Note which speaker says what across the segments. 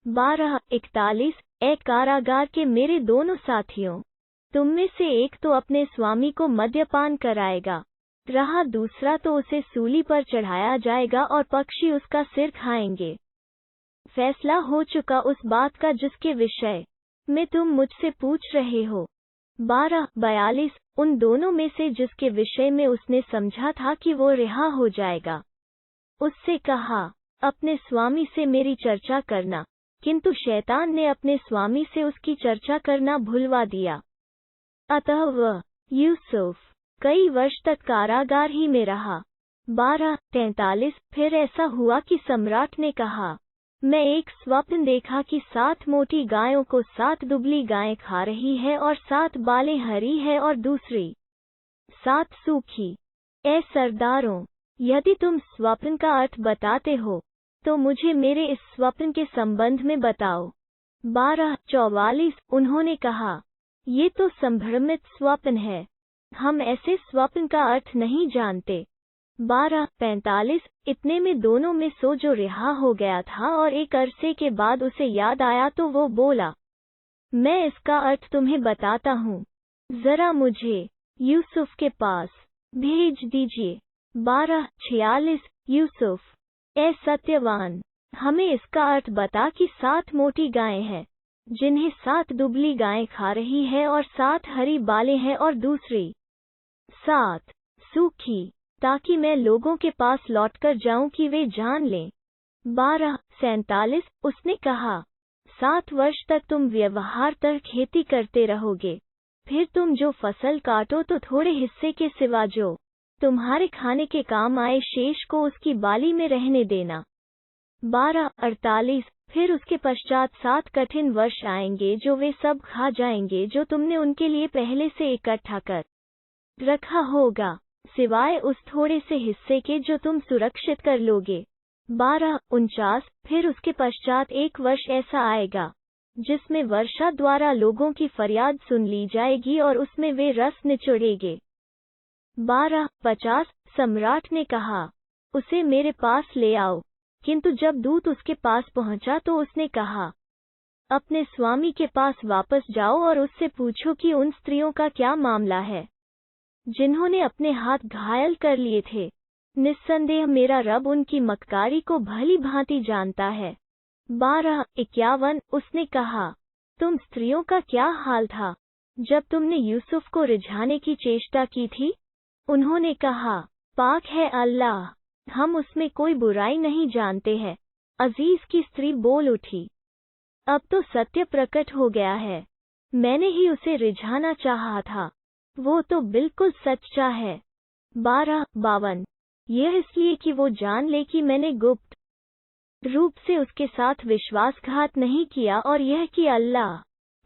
Speaker 1: 12:41 ए कारागार के मेरे दोनों साथियों, तुम में से एक तो अपने स्वामी को मद्यपान कराएगा, रहा दूसरा तो उसे सूली पर चढ़ाया जाएगा और पक्षी उसका सिर खाएंगे। फैसला हो चुका उस बात का जिसके विषय में तुम मुझसे पूछ रहे हो। 12:42 उन दोनों में से जिसके विषय में उसने समझा था कि वो रिहा हो जाएगा, उससे कहा, अपने स्वामी से मेरी चर्चा करना, किंतु शैतान ने अपने स्वामी से उसकी चर्चा करना भुलवा दिया। अतः वह यूसुफ कई वर्ष तक कारागार ही में रहा। 12:43 फिर ऐसा हुआ कि सम्राट ने कहा, मैं एक स्वप्न देखा कि 7 मोटी गायों को 7 दुबली गायें खा रही है और 7 बालें हरी है और दूसरी 7 सूखी। ए सरदारों, यदि तुम स्वप्न का अर्थ बताते हो तो मुझे मेरे इस स्वप्न के संबंध में बताओ। 12:44 उन्होंने कहा, ये तो संभ्रमित स्वप्न है, हम ऐसे स्वप्न का अर्थ नहीं जानते। 12:45 इतने में दोनों में सो जो रिहा हो गया था और एक अरसे के बाद उसे याद आया तो वो बोला, मैं इसका अर्थ तुम्हें बताता हूँ, जरा मुझे यूसुफ के पास भेज दीजिए। 12:46 यूसुफ, ए सत्यवान, हमें इसका अर्थ बता कि 7 मोटी गायें हैं जिन्हें 7 दुबली गायें खा रही है और 7 हरी बालें हैं और दूसरी 7 सूखी, ताकि मैं लोगों के पास लौटकर जाऊं कि वे जान लें। 12:47 उसने कहा, 7 वर्ष तक तुम व्यवहारतः खेती करते रहोगे, फिर तुम जो फसल काटो तो थोड़े हिस्से के सिवा जो तुम्हारे खाने के काम आए शेष को उसकी बाली में रहने देना। 12:48 फिर उसके पश्चात 7 कठिन वर्ष आएंगे जो वे सब खा जाएंगे जो तुमने उनके लिए पहले से इकट्ठा कर रखा होगा, सिवाय उस थोड़े से हिस्से के जो तुम सुरक्षित कर लोगे। 12:49 फिर उसके पश्चात 1 वर्ष ऐसा आएगा जिसमें वर्षा द्वारा लोगों की फरियाद सुन ली जाएगी और उसमें वे रस निचोड़ेंगे। 12:50 सम्राट ने कहा, उसे मेरे पास ले आओ, किंतु जब दूत उसके पास पहुंचा तो उसने कहा, अपने स्वामी के पास वापस जाओ और उससे पूछो कि उन स्त्रियों का क्या मामला है जिन्होंने अपने हाथ घायल कर लिए थे। निस्संदेह मेरा रब उनकी मक्कारी को भली भांति जानता है। 12:51 उसने कहा, तुम स्त्रियों का क्या हाल था जब तुमने यूसुफ को रिझाने की चेष्टा की थी? उन्होंने कहा, पाक है अल्लाह, हम उसमें कोई बुराई नहीं जानते हैं। अजीज की स्त्री बोल उठी, अब तो सत्य प्रकट हो गया है, मैंने ही उसे रिझाना चाहा था, वो तो बिल्कुल सच्चा है। 12:52 यह इसलिए कि वो जान ले कि मैंने गुप्त रूप से उसके साथ विश्वासघात नहीं किया और यह कि अल्लाह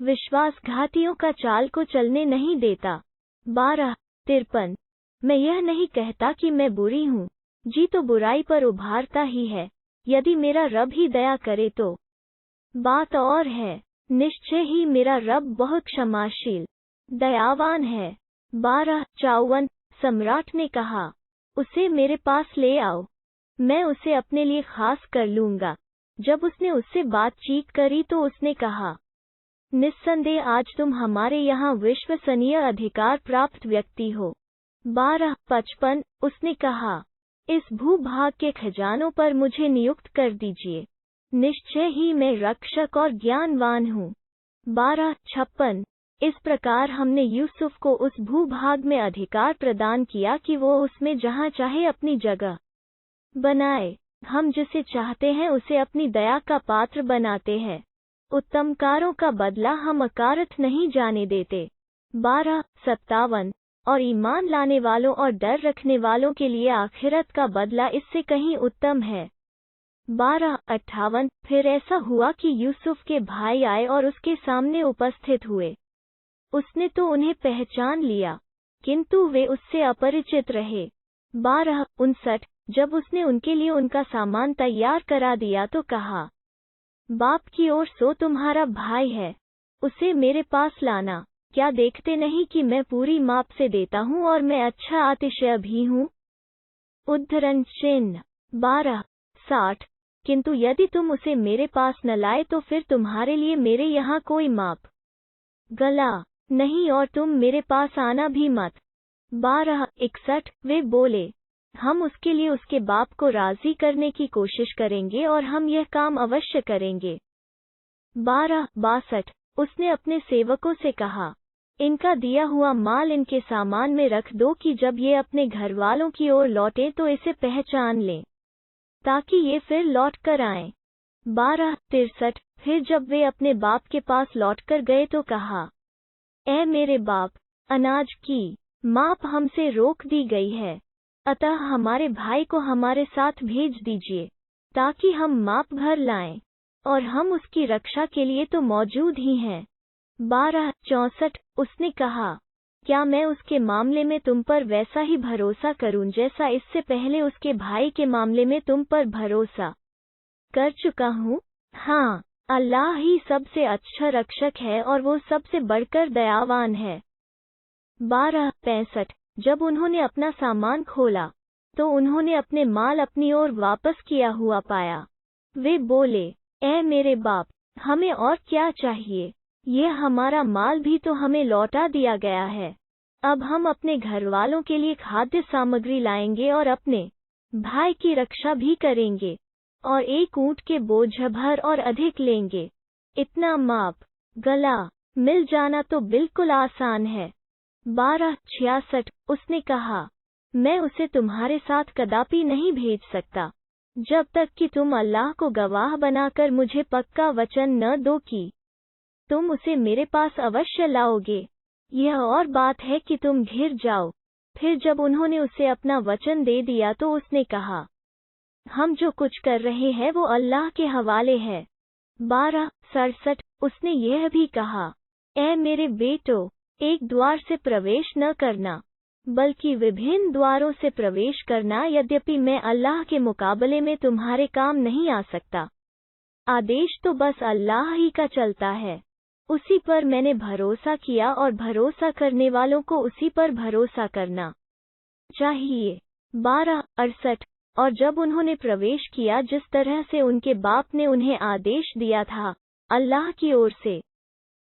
Speaker 1: विश्वासघातियों का चाल को चलने नहीं देता। 12:53 मैं यह नहीं कहता कि मैं बुरी हूँ, जी तो बुराई पर उभारता ही है, यदि मेरा रब ही दया करे तो। बात और है, निश्चय ही मेरा रब बहुत क्षमाशील दयावान है। 12:54 सम्राट ने कहा, उसे मेरे पास ले आओ, मैं उसे अपने लिए खास कर लूंगा। जब उसने उससे बातचीत करी तो उसने कहा, निस्संदेह आज तुम हमारे यहाँ विश्वसनीय अधिकार प्राप्त व्यक्ति हो। 12:55 उसने कहा, इस भूभाग के खजानों पर मुझे नियुक्त कर दीजिए, निश्चय ही मैं रक्षक और ज्ञानवान हूँ। 12:56 इस प्रकार हमने यूसुफ को उस भूभाग में अधिकार प्रदान किया कि वो उसमें जहाँ चाहे अपनी जगह बनाए, हम जिसे चाहते हैं उसे अपनी दया का पात्र बनाते हैं, उत्तमकारों का बदला हम अकारथ नहीं जाने देते। 12:57 और ईमान लाने वालों और डर रखने वालों के लिए आखिरत का बदला इससे कहीं उत्तम है। 12:58 फिर ऐसा हुआ कि यूसुफ के भाई आए और उसके सामने उपस्थित हुए। उसने तो उन्हें पहचान लिया, किंतु वे उससे अपरिचित रहे। 12:59 जब उसने उनके लिए उनका सामान तैयार करा दिया तो कहा, बाप की ओर सो तुम्हारा भाई है, उसे मेरे पास लाना, क्या देखते नहीं कि मैं पूरी माप से देता हूँ और मैं अच्छा आतिशय भी हूँ। उद्धरण चिन्ह 12:60 किंतु यदि तुम उसे मेरे पास न लाए तो फिर तुम्हारे लिए मेरे यहाँ कोई माप गला नहीं और तुम मेरे पास आना भी मत। 12:61 वे बोले, हम उसके लिए उसके बाप को राजी करने की कोशिश करेंगे और हम यह काम अवश्य करेंगे। 12:62 उसने अपने सेवकों से कहा, इनका दिया हुआ माल इनके सामान में रख दो कि जब ये अपने घर वालों की ओर लौटें तो इसे पहचान लें, ताकि ये फिर लौट कर आएं। 12:63 फिर जब वे अपने बाप के पास लौटकर गए तो कहा, ऐ मेरे बाप, अनाज की माप हमसे रोक दी गई है, अतः हमारे भाई को हमारे साथ भेज दीजिए, ताकि हम माप भर लाएं, और हम उसकी रक्षा के लिए तो मौजूद ही हैं। 12:64 उसने कहा, क्या मैं उसके मामले में तुम पर वैसा ही भरोसा करूं जैसा इससे पहले उसके भाई के मामले में तुम पर भरोसा कर चुका हूं? हाँ, अल्लाह ही सबसे अच्छा रक्षक है और वो सबसे बढ़कर दयावान है। 12:65 जब उन्होंने अपना सामान खोला तो उन्होंने अपने माल अपनी ओर वापस किया हुआ पाया। वे बोले, ऐ मेरे बाप, हमें और क्या चाहिए, यह हमारा माल भी तो हमें लौटा दिया गया है। अब हम अपने घर वालों के लिए खाद्य सामग्री लाएंगे और अपने भाई की रक्षा भी करेंगे, और एक ऊंट के बोझ भर और अधिक लेंगे। इतना माप गला मिल जाना तो बिल्कुल आसान है। 12:66 उसने कहा, मैं उसे तुम्हारे साथ कदापि नहीं भेज सकता, जब तक कि तुम अल्लाह को गवाह बनाकर मुझे पक्का वचन न दो कि तुम उसे मेरे पास अवश्य लाओगे। यह और बात है कि तुम घिर जाओ। फिर जब उन्होंने उसे अपना वचन दे दिया तो उसने कहा, हम जो कुछ कर रहे हैं वो अल्लाह के हवाले है। 12:67 उसने यह भी कहा, ऐ मेरे बेटो, एक द्वार से प्रवेश न करना, बल्कि विभिन्न द्वारों से प्रवेश करना, यद्यपि मैं अल्लाह के मुकाबले में तुम्हारे काम नहीं आ सकता। आदेश तो बस अल्लाह ही का चलता है, उसी पर मैंने भरोसा किया और भरोसा करने वालों को उसी पर भरोसा करना चाहिए। 12:68 और जब उन्होंने प्रवेश किया जिस तरह से उनके बाप ने उन्हें आदेश दिया था, अल्लाह की ओर से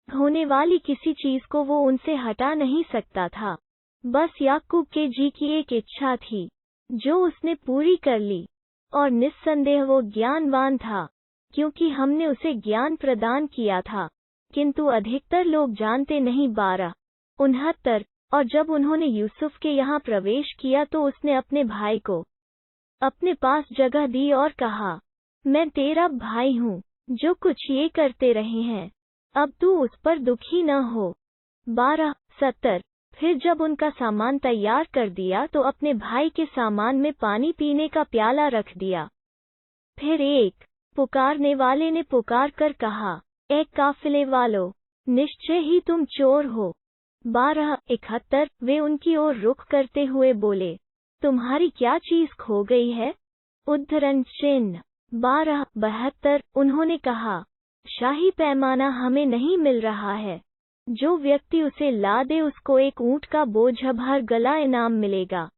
Speaker 1: होने वाली किसी चीज को वो उनसे हटा नहीं सकता था। बस याकूब के जी की एक इच्छा थी, जो उसने पूरी कर ली, और निस्संदेह वो ज्ञानवान था, क्योंकि हमने उसे ज्ञान प्रदान किया था, किंतु अधिकतर लोग जानते नहीं। 12:69 और जब उन्होंने यूसुफ के यहाँ प्रवेश किया तो उसने अपने भाई को अपने पास जगह दी और कहा, मैं तेरा भाई हूँ, जो कुछ ये करते रहे हैं, अब तू उस पर दुखी न हो। 12:70 फिर जब उनका सामान तैयार कर दिया तो अपने भाई के सामान में पानी पीने का प्याला रख दिया। फिर एक पुकारने वाले ने पुकार कर कहा, ए काफिले वालों, निश्चय ही तुम चोर हो। 12:71 वे उनकी ओर रुख करते हुए बोले, तुम्हारी क्या चीज खो गई है? उद्धरण चिन्ह। 12:72 उन्होंने कहा, शाही पैमाना हमें नहीं मिल रहा है, जो व्यक्ति उसे ला दे उसको एक ऊंट का बोझ भर गला इनाम मिलेगा,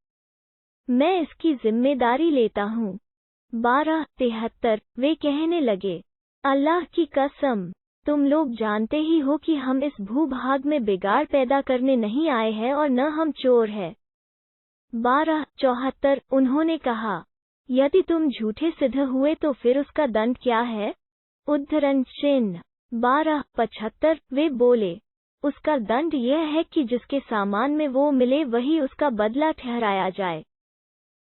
Speaker 1: मैं इसकी जिम्मेदारी लेता हूँ। 12:73 वे कहने लगे, अल्लाह की कसम, तुम लोग जानते ही हो कि हम इस भूभाग में बिगाड़ पैदा करने नहीं आए हैं और न हम चोर हैं। 12:74 उन्होंने कहा, यदि तुम झूठे सिद्ध हुए तो फिर उसका दंड क्या है? उद्धरण चिन्ह। 12:75 वे बोले, उसका दंड यह है कि जिसके सामान में वो मिले वही उसका बदला ठहराया जाए।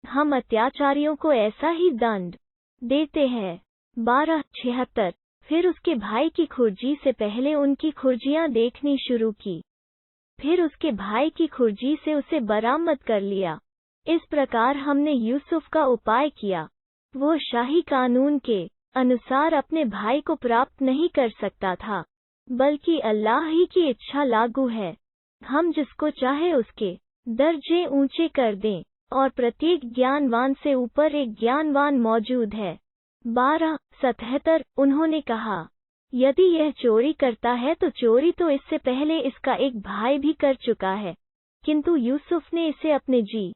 Speaker 1: हम अत्याचारियों को ऐसा ही दंड देते हैं। 12:76 फिर उसके भाई की खुरजी से पहले उनकी खुरजियां देखनी शुरू की, फिर उसके भाई की खुरजी से उसे बरामद कर लिया। इस प्रकार हमने यूसुफ का उपाय किया। वो शाही कानून के अनुसार अपने भाई को प्राप्त नहीं कर सकता था, बल्कि अल्लाह ही की इच्छा लागू है। हम जिसको चाहे उसके दर्जे ऊंचे कर दें, और प्रत्येक ज्ञानवान से ऊपर एक ज्ञानवान मौजूद है। 12:77 उन्होंने कहा, यदि यह चोरी करता है तो चोरी तो इससे पहले इसका एक भाई भी कर चुका है, किंतु यूसुफ ने इसे अपने जी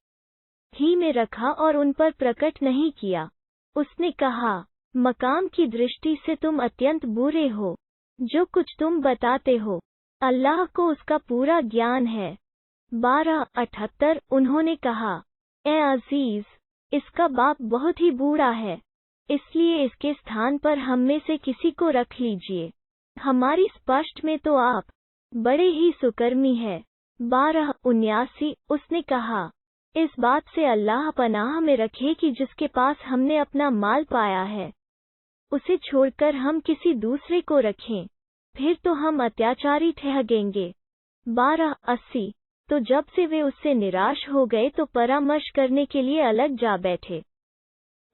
Speaker 1: ही में रखा और उन पर प्रकट नहीं किया। उसने कहा, मकाम की दृष्टि से तुम अत्यंत बुरे हो। जो कुछ तुम बताते हो, अल्लाह को उसका पूरा ज्ञान है। 12:78 उन्होंने कहा, ए अजीज, इसका बाप बहुत ही बूढ़ा है, इसलिए इसके स्थान पर हम में से किसी को रख लीजिए। हमारी स्पष्ट में तो आप बड़े ही सुकर्मी है। 12:79 उसने कहा, इस बात से अल्लाह पनाह में रखे कि जिसके पास हमने अपना माल पाया है, उसे छोड़कर हम किसी दूसरे को रखें, फिर तो हम अत्याचारी ठहरेंगे। 12:80 तो जब से वे उससे निराश हो गए तो परामर्श करने के लिए अलग जा बैठे।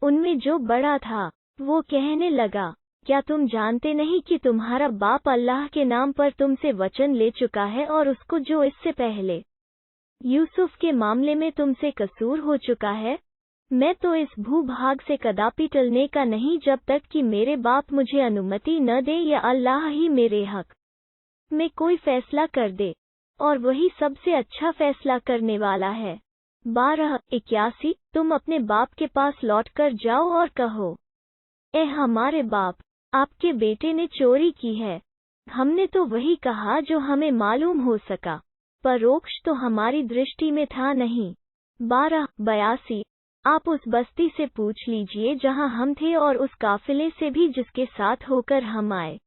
Speaker 1: उनमें जो बड़ा था, वो कहने लगा, क्या तुम जानते नहीं कि तुम्हारा बाप अल्लाह के नाम पर तुमसे वचन ले चुका है और उसको जो इससे पहले यूसुफ के मामले में तुमसे कसूर हो चुका है? मैं तो इस भूभाग से कदापि टलने का नहीं जब तक कि मेरे बाप मुझे अनुमति न दे या अल्लाह ही मेरे हक में कोई फैसला कर दे, और वही सबसे अच्छा फैसला करने वाला है। 12:81 तुम अपने बाप के पास लौटकर जाओ और कहो, ए हमारे बाप, आपके बेटे ने चोरी की है। हमने तो वही कहा जो हमें मालूम हो सका, परोक्ष तो हमारी दृष्टि में था नहीं। 12:82 आप उस बस्ती से पूछ लीजिए जहां हम थे और उस काफिले से भी जिसके साथ होकर हम आए।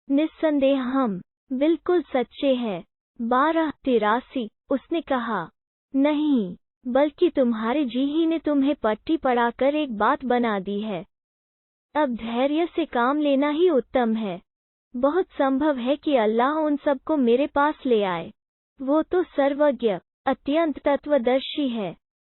Speaker 1: निस्संदेह हम बिल्कुल सच्चे हैं। 12:83 उसने कहा, नहीं, बल्कि तुम्हारे जी ही ने तुम्हें पट्टी पढ़ाकर एक बात बना दी है। अब धैर्य से काम लेना ही उत्तम है। बहुत संभव है कि अल्लाह उन सबको मेरे पास ले आए। वो तो सर्वज्ञ, अत्यंत तत्वदर्शी है।